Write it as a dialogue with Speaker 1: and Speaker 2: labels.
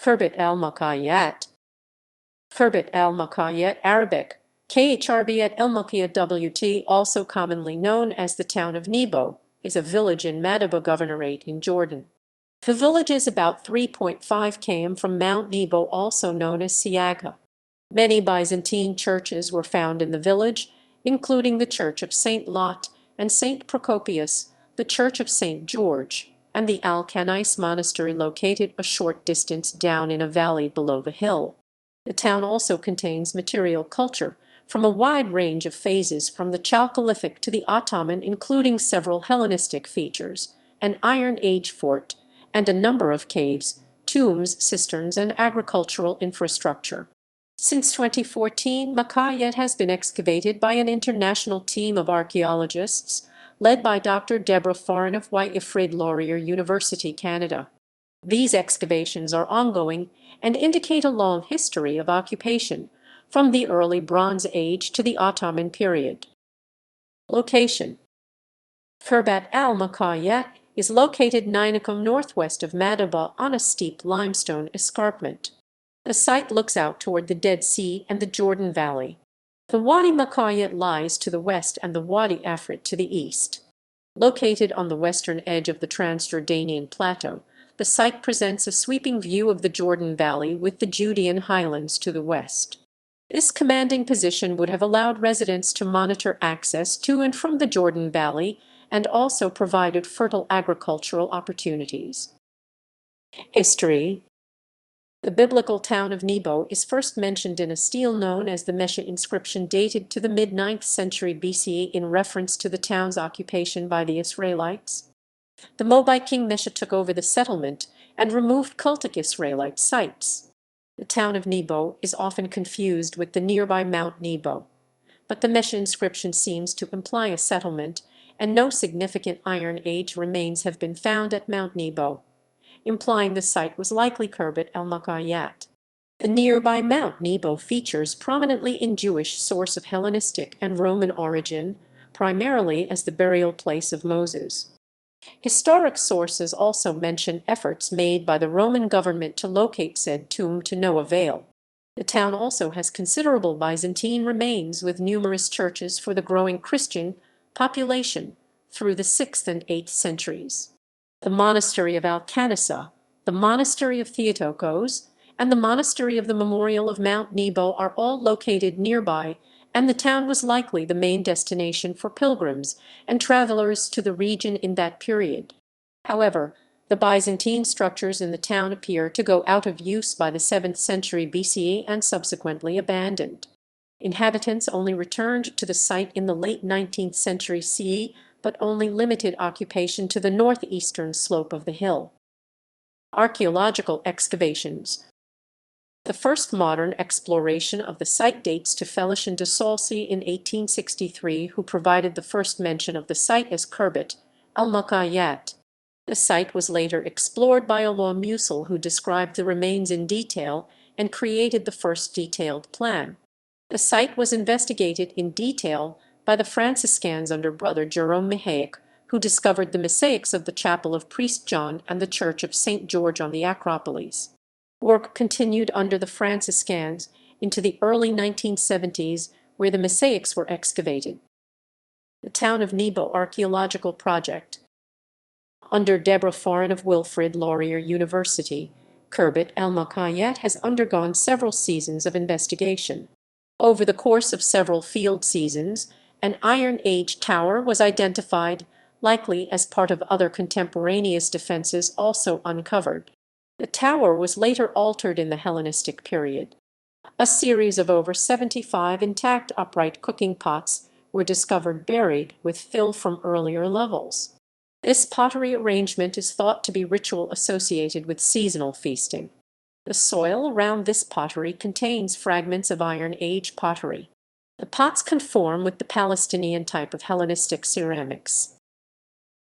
Speaker 1: Khirbet al-Mukhayyat. Khirbet al-Mukhayyat, Arabic, Khrbet al-Mukhayyat WT, also commonly known as the town of Nebo, is a village in Madaba Governorate in Jordan. The village is about 3.5 km from Mount Nebo, also known as Siyagha. Many Byzantine churches were found in the village, including the Church of St. Lot and St. Procopius, the Church of St. George, and the al-Kaniseh Monastery located a short distance down in a valley below the hill. The town also contains material culture from a wide range of phases from the Chalcolithic to the Ottoman, including several Hellenistic features, an Iron Age fort, and a number of caves, tombs, cisterns, and agricultural infrastructure. Since 2014, Mukhayyat has been excavated by an international team of archaeologists led by Dr. Debra Foran of WiIfrid, Laurier University, Canada. These excavations are ongoing and indicate a long history of occupation, from the early Bronze Age to the Ottoman period. Location: Khirbet al-Mukhayyat is located 9 km northwest of Madaba on a steep limestone escarpment. The site looks out toward the Dead Sea and the Jordan Valley. The Wadi Mukhayyat lies to the west and the Wadi Afrit to the east. Located on the western edge of the Transjordanian Plateau, the site presents a sweeping view of the Jordan Valley with the Judean highlands to the west. This commanding position would have allowed residents to monitor access to and from the Jordan Valley and also provided fertile agricultural opportunities. History: the biblical town of Nebo is first mentioned in a stele known as the Mesha inscription dated to the mid-9th century BCE in reference to the town's occupation by the Israelites. The Moabite king Mesha took over the settlement and removed cultic Israelite sites. The town of Nebo is often confused with the nearby Mount Nebo, but the Mesha inscription seems to imply a settlement, and no significant Iron Age remains have been found at Mount Nebo, implying the site was likely Khirbet al-Mukhayyat. The nearby Mount Nebo features prominently in Jewish source of Hellenistic and Roman origin, primarily as the burial place of Moses. Historic sources also mention efforts made by the Roman government to locate said tomb to no avail. The town also has considerable Byzantine remains with numerous churches for the growing Christian population through the 6th and 8th centuries. The Monastery of al-Kaniseh, the Monastery of Theotokos, and the Monastery of the Memorial of Mount Nebo are all located nearby, and the town was likely the main destination for pilgrims and travelers to the region in that period. However, the Byzantine structures in the town appear to go out of use by the 7th century BCE and subsequently abandoned. Inhabitants only returned to the site in the late 19th century CE, but only limited occupation to the northeastern slope of the hill. Archaeological excavations. The first modern exploration of the site dates to Félicien de Saulcy in 1863, who provided the first mention of the site as Khirbet al-Mukhayyat. The site was later explored by Olof Musil, who described the remains in detail and created the first detailed plan. The site was investigated in detail by the Franciscans under Brother Jerome Mihaic, who discovered the mosaics of the Chapel of Priest John and the Church of St. George on the Acropolis. Work continued under the Franciscans into the early 1970s, where the mosaics were excavated. The Town of Nebo Archaeological Project. Under Debra Foran of WiIfrid, Laurier University, Khirbet al-Mukhayyat has undergone several seasons of investigation. Over the course of several field seasons, an Iron Age tower was identified, likely as part of other contemporaneous defenses also uncovered. The tower was later altered in the Hellenistic period. A series of over 75 intact upright cooking pots were discovered buried with fill from earlier levels. This pottery arrangement is thought to be ritual associated with seasonal feasting. The soil around this pottery contains fragments of Iron Age pottery. The pots conform with the Palestinian type of Hellenistic ceramics.